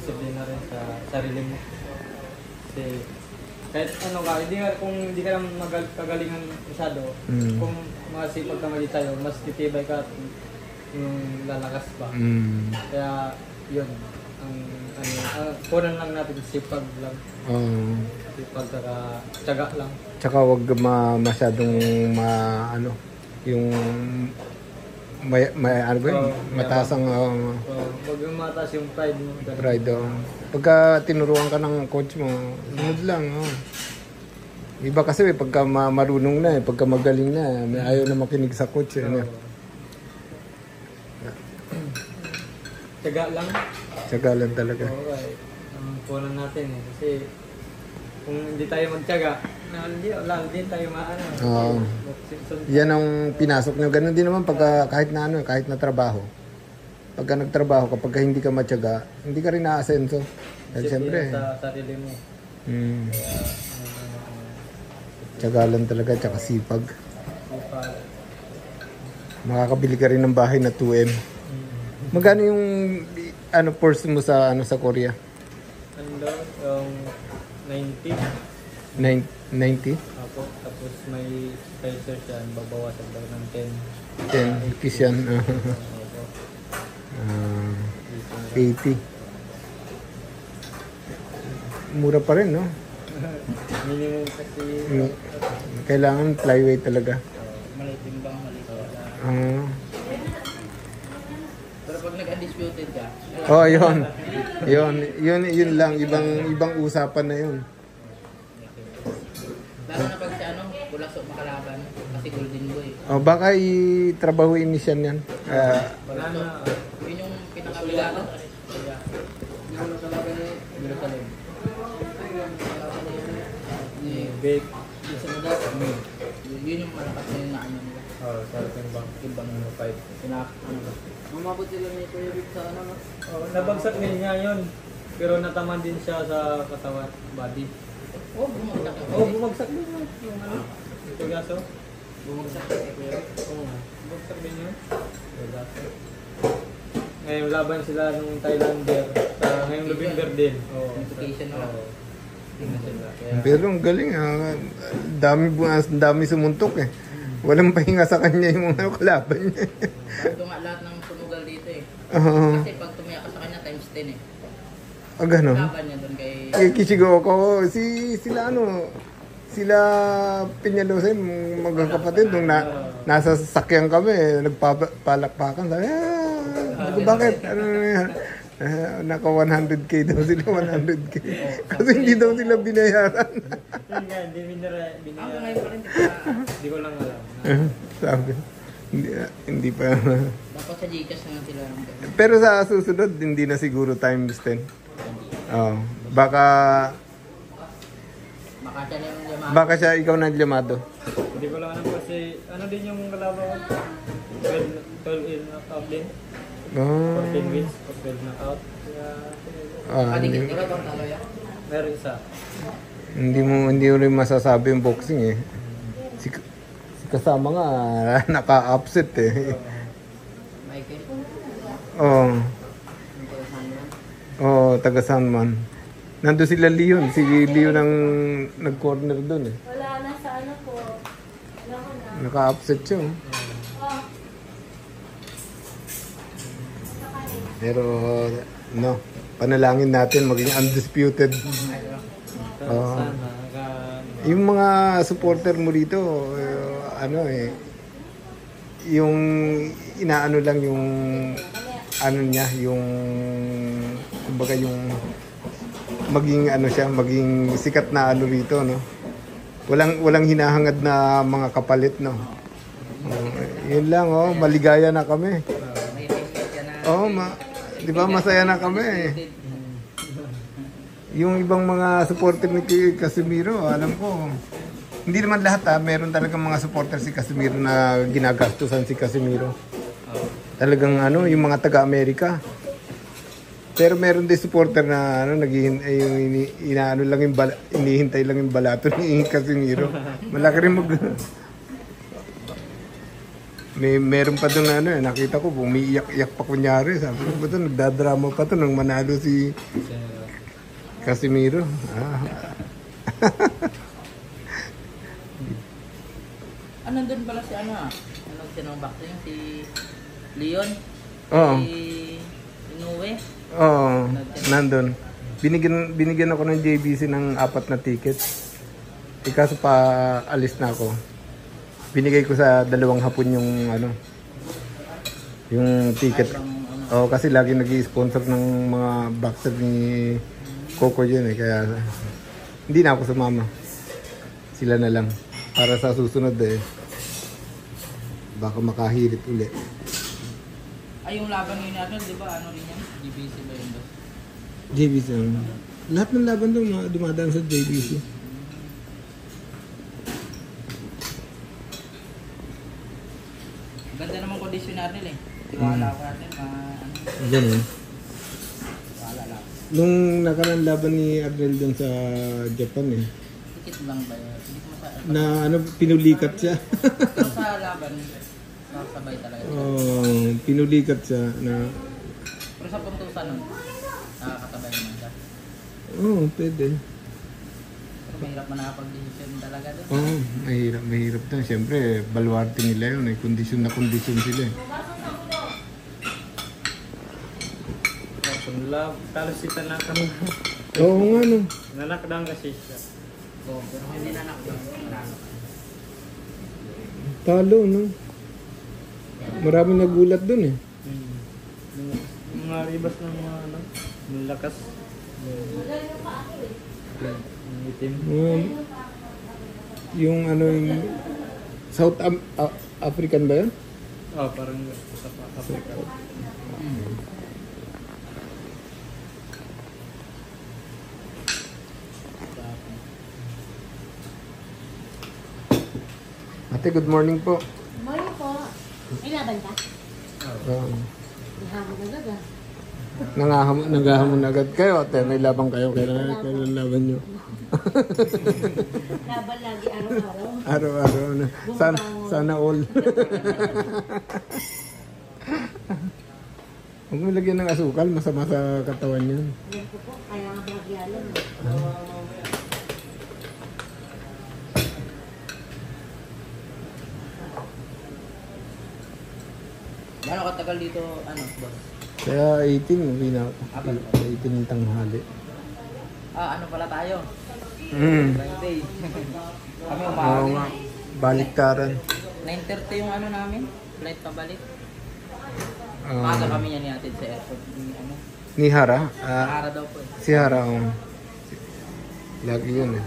disiplina rin sa sarili mo. Kasi kahit ano ka, kung hindi ka lang kagalingan masyado, kung masipag ka mali tayo, mas titibay ka at yung lalakas pa. Kaya yun, ang kunan lang natin sipag lang. Sipag saka tiyaga lang. Tsaka wag masyadong yung ano ba yun? Mataas ang wag yung mataas yung pride mo. Pride. Pagka tinuruan ka ng coach mo, sunod lang. Iba kasi pagka marunong na, pagka magaling na, may ayaw na makinig sa coach. Tiyaga lang. Tiyaga lang talaga. Okay. Ang kunan natin kasi kung hindi tayo magtiyaga, wala din tayo maano. Yan ang pinasok nyo. Ganun din naman pagka kahit na trabaho. Pagka nagtrabaho, kapag hindi ka matyaga, hindi ka rin na-asenso. Dahil siyempre. Sa sarili mo. Tiyaga lang talaga, tsaka sipag. Makakabili ka rin ng bahay na 2M. Magkano yung course mo sa Korea? Yung 90. 90? Apo, tapos may pesos yan, babawasan daw ng 10. 10 rupees yan. 80. Mura pa rin, no? Minimum kasi. Kailangan flyweight talaga. Maliit timbang, maliit wala. Pero pag nag-undisputed ka. Yun lang. Ibang usapan na yun. Lalo na pag siya bulasok makalaban kasi golden boy. Baka i-trabahuin ni Sian yan. Wala na. Yun yung pinakabilaran. Yung nakalaban ni Jerusalem. Ni Beck. Yun yung malakas na yung naan nila. Sa timbang yung fight. Umabot sila ni Kuya Vic sa nabagsak din niya yun. Pero nataman din siya sa katawan, body. Bumagsak din yun. Yung Pegaso. Bumagsak din si Kuya Vic. Bumagsak din yun. Pegaso. Ngayon laban sila nung Thailander. Ngayong November din. Notification na. Pero ang galing, dami sumuntok eh. Walang pahinga sa kanya yung mga kalaban niya. Bago nga lahat ng tumugal dito eh. Kasi pag tumiyak ka sa kanya times 10 eh. Gano'n? Laban niya doon kay Kishigoko, sila Peñalosa, magkakapatid, nung nasa sasakyan kami, nagpapalakpakan, sabi, bakit? Naka 100k daw sila, 100k. Kasi hindi daw sila binayaran. Hindi binayaran. Hindi ko lang alam. Sabi, hindi pa. Dapat sa Gcash na sila. Pero sa susunod, hindi na siguro times 10. Baka siya ikaw na Llamado. Hindi ko lang alam kasi din yung kalaban ko. 12 in knockout din. 14 wins, 12 knockout. Meron isa. Hindi mo rin masasabi yung boxing eh. Si kasama nga naka-upset eh. Michael? Taga Sanman. Nandun sila Leon. Si Leon ang nag-corner dun eh. Wala na sa po. Naka-upset siya. Pero panalangin natin maging undisputed. Yung mga supporter mo dito, yung inaano lang yung kumbaga yung maging sikat na rito, no. Walang hinahangad na mga kapalit, no. Yun lang, maligaya na kami. Di ba masaya na kami eh. Yung ibang mga supporter ni Casimiro, alam ko, hindi naman lahat meron talagang mga supporter si Casimiro na ginagastusan si Casimiro. Talagang yung mga taga-Amerika. Pero meron din supporter na inihintay lang yung balato ni Casimiro. Malaki rin meron pa doon nakita ko umiiyak-iyak pa kunyari. Sabi ko ba ito, nagdadrama pa ito nang manalo si Casimiro. Ah. Nandun pala si ano ah. Anong tinambak niya? Si Leon? Oo. Si Inoue? Oo, nandun. Binigyan ako ng JBC ng 4 na tickets. Kaso pa alis na ako. Binigay ko sa 2 hapon yung ano, yung ticket. Oh, kasi lagi nag-i-sponsor ng mga boxer ni Coco yun eh. Kaya hindi na ako sumama. Sila na lang. Para sa susunod eh. Baka makahirit uli. Ay, yung laban ngayon natin, di ba? Ano rin yan? GBC ba yun ba? JBC. Lahat ng laban doon dumadaan sa JBC. Ganda naman kondisyon natin eh. Tiwala ko natin, ano, Ganun. wala lang. Nung nakarang laban ni Arnel doon sa Japan eh. Tikit lang ba yun? Hindi ko masarap. Na ano, pinulikat siya. Pero sa laban, nakasabay talaga. Oh, pinulikat siya na Pero sa puntusan nun, nakakatabay naman siya. oh, pwede. Pero mahirap man nakapag-decision talaga doon. Oh, mahirap doon. Siyempre, baluarte nila yun. Kondisyon na kondisyon sila eh. Kung love, talo si Tanaka mo. Oo nga no. Nanakdang kasi siya. Oo, pero hindi na nakapag. Talo no. Maraming nagulat doon eh. Yung mga ribas ng mga ano, yung lakas. Yung itim. Yung ano yung South African ba yun? Oh, parang sa Africa. Ate, good morning po. Morning po. May laban ka? Ihamon agad ah. Nanghahamon agad kayo. Ate, may labang kayo. Kailan laban nyo? Laban lagi araw-araw. Araw-araw na. Sana all. Huwag mo lagyan ng asukal. Masama sa katawan yan. Alam ko po, kaya nga bagyalan. Gano'ng katagal dito, ano, boss? Kaya 18, uwi na ako. Apat. 18 yung tanghali. Ano pala tayo? 20 days. Kami Oo umawi. nga. Baliktaran. 9:30 yung ano namin, flight pabalik. Ah, Maaga kami yan nihatid sa airport. Yung ano, Ni Hara. Nakara daw po eh. Si Hara. Lagi yun eh.